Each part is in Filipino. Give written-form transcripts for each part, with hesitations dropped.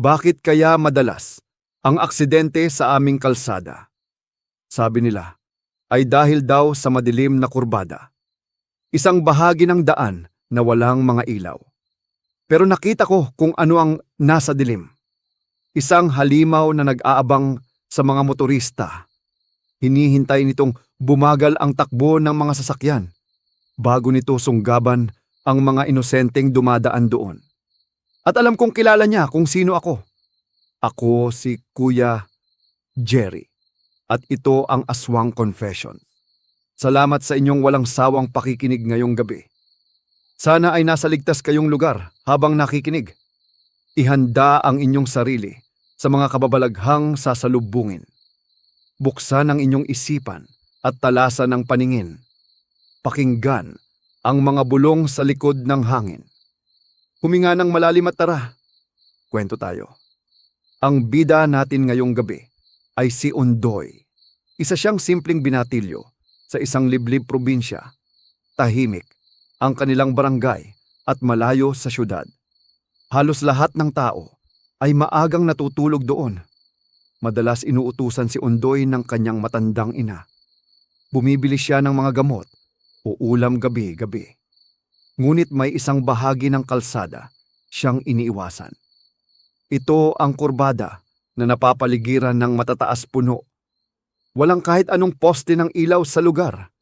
Bakit kaya madalas ang aksidente sa aming kalsada? Sabi nila, ay dahil daw sa madilim na kurbada. Isang bahagi ng daan na walang mga ilaw. Pero nakita ko kung ano ang nasa dilim. Isang halimaw na nag-aabang sa mga motorista. Hinihintay nitong bumagal ang takbo ng mga sasakyan bago nito sunggaban ang mga inosenteng dumadaan doon. At alam kong kilala niya kung sino ako. Ako si Kuya Jerry. At ito ang Aswang Confession. Salamat sa inyong walang sawang pakikinig ngayong gabi. Sana ay nasa ligtas kayong lugar habang nakikinig. Ihanda ang inyong sarili sa mga kababalaghang sasalubungin. Buksan ang inyong isipan at talasan ng paningin. Pakinggan ang mga bulong sa likod ng hangin. Huminga ng malalim at tara. Kwento tayo. Ang bida natin ngayong gabi ay si Undoy. Isa siyang simpleng binatilyo sa isang liblib probinsya. Tahimik ang kanilang barangay at malayo sa syudad. Halos lahat ng tao ay maagang natutulog doon. Madalas inuutusan si Undoy ng kanyang matandang ina. Bumibili siya ng mga gamot o ulam gabi-gabi. Ngunit may isang bahagi ng kalsada siyang iniiwasan. Ito ang kurbada na napapaligiran ng matataas puno. Walang kahit anong poste ng ilaw sa lugar.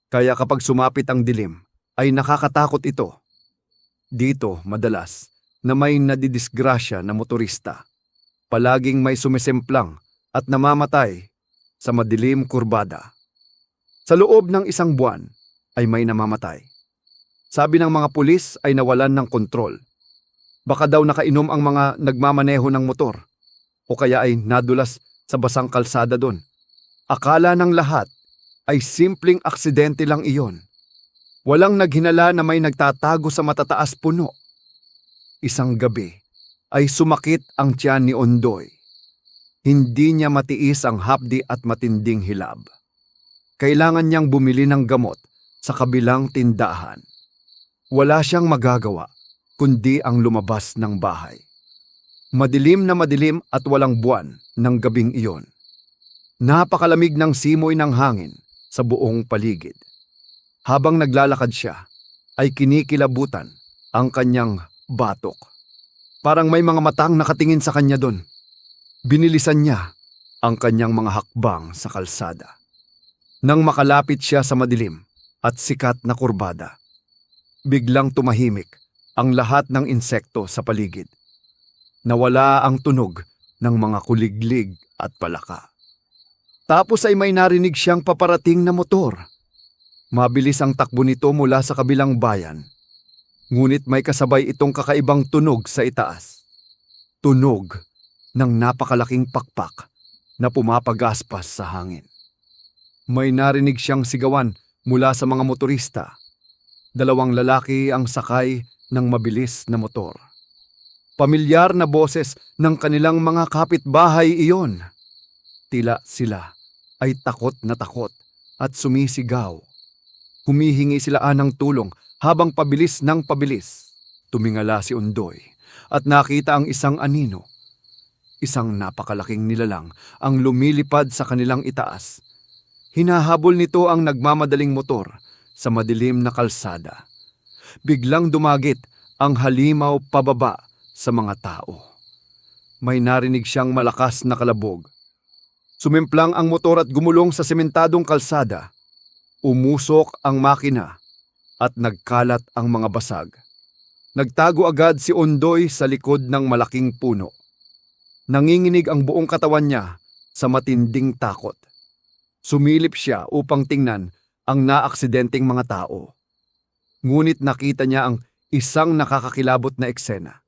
Kaya kapag sumapit ang dilim, ay nakakatakot ito. Dito, madalas, na may nadidisgrasya na motorista. Palaging may sumisemplang at namamatay sa madilim kurbada. Sa loob ng isang buwan ay may namamatay. Sabi ng mga pulis ay nawalan ng kontrol. Baka daw nakainom ang mga nagmamaneho ng motor o kaya ay nadulas sa basang kalsada doon. Akala ng lahat ay simpleng aksidente lang iyon. Walang naghinala na may nagtatago sa matataas puno. Isang gabi ay sumakit ang tiyan ni Undoy. Hindi niya matiis ang hapdi at matinding hilab. Kailangan niyang bumili ng gamot sa kabilang tindahan. Wala siyang magagawa kundi ang lumabas ng bahay. Madilim na madilim at walang buwan ng gabing iyon. Napakalamig ng simoy ng hangin sa buong paligid. Habang naglalakad siya, ay kinikilabutan ang kanyang batok. Parang may mga matang nakatingin sa kanya doon. Binilisan niya ang kanyang mga hakbang sa kalsada. Nang makalapit siya sa madilim at sikat na kurbada, biglang tumahimik ang lahat ng insekto sa paligid. Nawala ang tunog ng mga kuliglig at palaka. Tapos ay may narinig siyang paparating na motor. Mabilis ang takbo nito mula sa kabilang bayan. Ngunit may kasabay itong kakaibang tunog sa itaas. Tunog ng napakalaking pakpak na pumapagaspas sa hangin. May narinig siyang sigawan mula sa mga motorista. Dalawang lalaki ang sakay ng mabilis na motor. Pamilyar na boses ng kanilang mga kapitbahay iyon. Tila sila ay takot na takot at sumisigaw. Humihingi sila ng tulong habang pabilis ng pabilis. Tumingala si Undoy at nakita ang isang anino. Isang napakalaking nilalang ang lumilipad sa kanilang itaas. Hinahabol nito ang nagmamadaling motor sa madilim na kalsada. Biglang dumagit ang halimaw pababa sa mga tao. May narinig siyang malakas na kalabog. Sumimplang ang motor at gumulong sa sementadong kalsada. Umusok ang makina at nagkalat ang mga basag. Nagtago agad si Undoy sa likod ng malaking puno. Nanginginig ang buong katawan niya sa matinding takot. Sumilip siya upang tingnan ang naaksidenteng mga tao. Ngunit nakita niya ang isang nakakakilabot na eksena.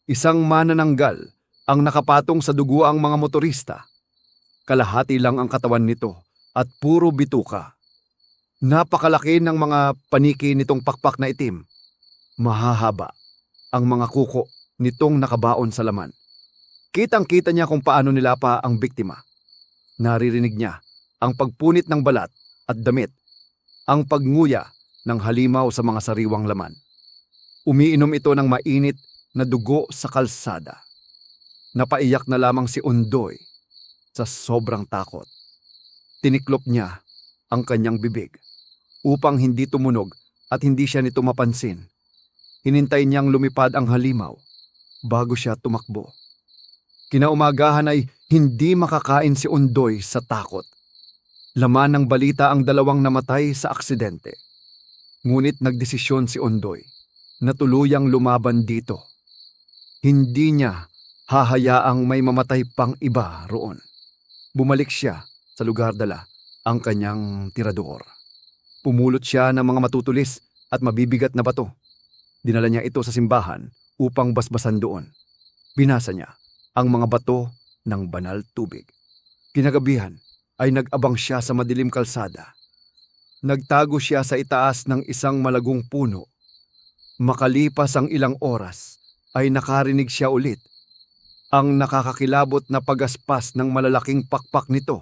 Isang manananggal ang nakapatong sa dugo ang mga motorista. Kalahati lang ang katawan nito at puro bituka. Napakalaki ng mga paniki nitong pakpak na itim. Mahahaba ang mga kuko nitong nakabaon sa laman. Kitang-kita niya kung paano nilapa ang biktima. Naririnig niya ang pagpunit ng balat at damit, ang pagnguya ng halimaw sa mga sariwang laman. Umiinom ito ng mainit na dugo sa kalsada. Napaiyak na lamang si Undoy sa sobrang takot. Tiniklop niya ang kanyang bibig upang hindi tumunog at hindi siya nito mapansin. Hinintay niyang lumipad ang halimaw bago siya tumakbo. Kinaumagahan ay hindi makakain si Undoy sa takot. Laman ng balita ang 2 namatay sa aksidente. Ngunit nagdesisyon si Undoy na tuluyang lumaban dito. Hindi niya hahayaang may mamatay pang iba roon. Bumalik siya sa lugar dala ang kanyang tirador. Pumulot siya ng mga matutulis at mabibigat na bato. Dinala niya ito sa simbahan upang basbasan doon. Binasa niya ang mga bato ng banal tubig. Kinagabihan ay nag-abang siya sa madilim kalsada. Nagtago siya sa itaas ng isang malagong puno. Makalipas ang ilang oras ay nakarinig siya ulit ang nakakakilabot na pagaspas ng malalaking pakpak nito.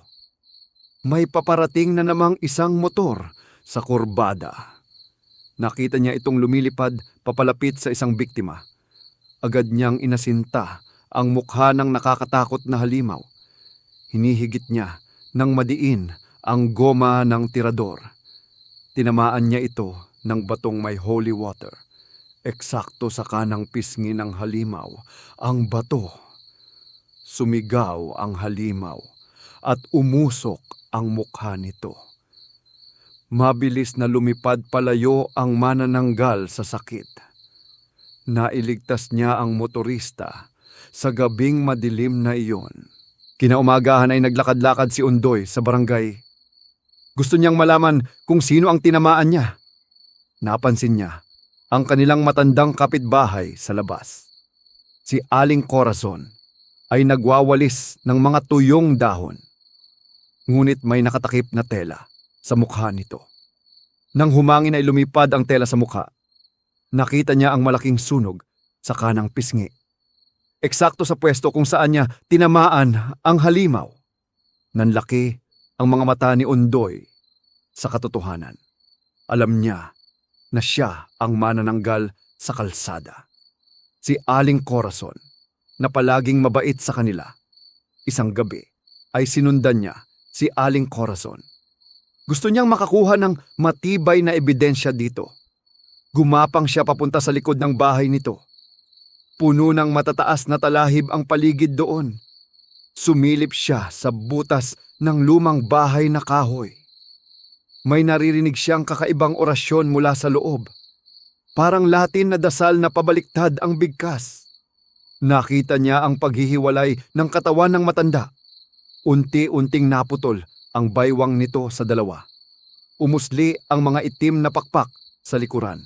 May paparating na namang isang motor sa kurbada. Nakita niya itong lumilipad papalapit sa isang biktima. Agad niyang inasinta ang mukha ng nakakatakot na halimaw. Hinihigit niya ng madiin ang goma ng tirador. Tinamaan niya ito ng batong may holy water. Eksakto sa kanang pisngi ng halimaw ang bato. Sumigaw ang halimaw at umusok ang mukha nito. Mabilis na lumipad palayo ang manananggal sa sakit. Nailigtas niya ang motorista sa gabing madilim na iyon. Kinaumagahan ay naglakad-lakad si Undoy sa barangay. Gusto niyang malaman kung sino ang tinamaan niya. Napansin niya ang kanilang matandang kapitbahay sa labas. Si Aling Corazon ay nagwawalis ng mga tuyong dahon. Ngunit may nakatakip na tela sa mukha nito. Nang humangin ay lumipad ang tela sa mukha. Nakita niya ang malaking sunog sa kanang pisngi. Eksakto sa pwesto kung saan niya tinamaan ang halimaw. Nanlaki ang mga mata ni Undoy sa katotohanan. Alam niya na siya ang manananggal sa kalsada. Si Aling Corazon na palaging mabait sa kanila. Isang gabi ay sinundan niya si Aling Corazon. Gusto niyang makakuha ng matibay na ebidensya dito. Gumapang siya papunta sa likod ng bahay nito. Puno ng matataas na talahib ang paligid doon. Sumilip siya sa butas ng lumang bahay na kahoy. May naririnig siyang kakaibang orasyon mula sa loob. Parang Latin na dasal na pabaliktad ang bigkas. Nakita niya ang paghihiwalay ng katawan ng matanda. Unti-unting naputol ang baywang nito sa 2. Umusli ang mga itim na pakpak sa likuran.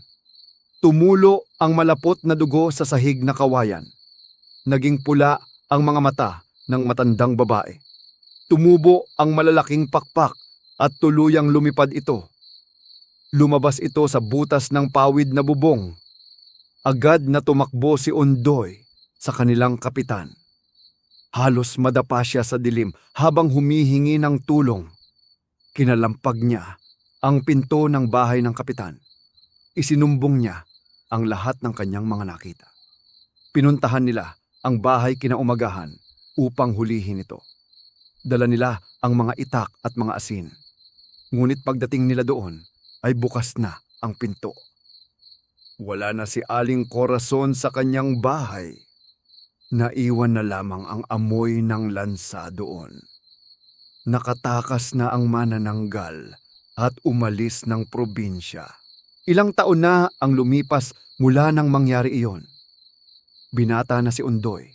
Tumulo ang malapot na dugo sa sahig na kawayan. Naging pula ang mga mata ng matandang babae. Tumubo ang malalaking pakpak at tuluyang lumipad ito. Lumabas ito sa butas ng pawid na bubong. Agad na tumakbo si Undoy sa kanilang kapitan. Halos madapa siya sa dilim habang humihingi ng tulong. Kinalampag niya ang pinto ng bahay ng kapitan. Isinumbong niya ang lahat ng kanyang mga nakita. Pinuntahan nila ang bahay kinaumagahan upang hulihin ito. Dala nila ang mga itak at mga asin. Ngunit pagdating nila doon ay bukas na ang pinto. Wala na si Aling Corazon sa kanyang bahay. Naiwan na lamang ang amoy ng lansa doon. Nakatakas na ang manananggal at umalis ng probinsya. Ilang taon na ang lumipas mula nang mangyari iyon. Binata na si Undoy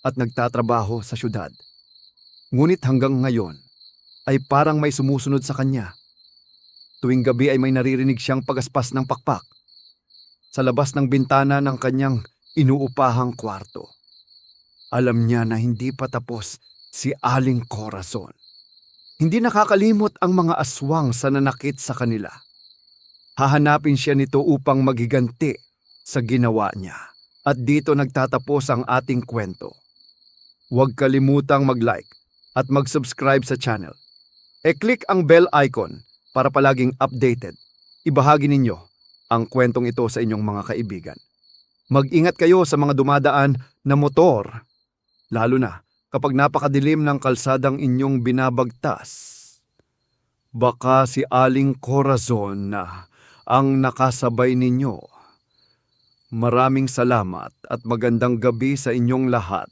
at nagtatrabaho sa syudad. Ngunit hanggang ngayon ay parang may sumusunod sa kanya. Tuwing gabi ay may naririnig siyang pagaspas ng pakpak sa labas ng bintana ng kanyang inuupahang kwarto. Alam niya na hindi pa tapos si Aling Corazon. Hindi nakakalimot ang mga aswang sa nanakit sa kanila. Hahanapin siya nito upang maghiganti sa ginawa niya. At dito nagtatapos ang ating kwento. Huwag kalimutang mag-like at mag-subscribe sa channel. E-click ang bell icon para palaging updated. Ibahagi ninyo ang kwentong ito sa inyong mga kaibigan. Mag-ingat kayo sa mga dumadaan na motor lalo na kapag napakadilim ng kalsadang inyong binabagtas. Baka si Aling Corazon na ang nakasabay ninyo. Maraming salamat at magandang gabi sa inyong lahat.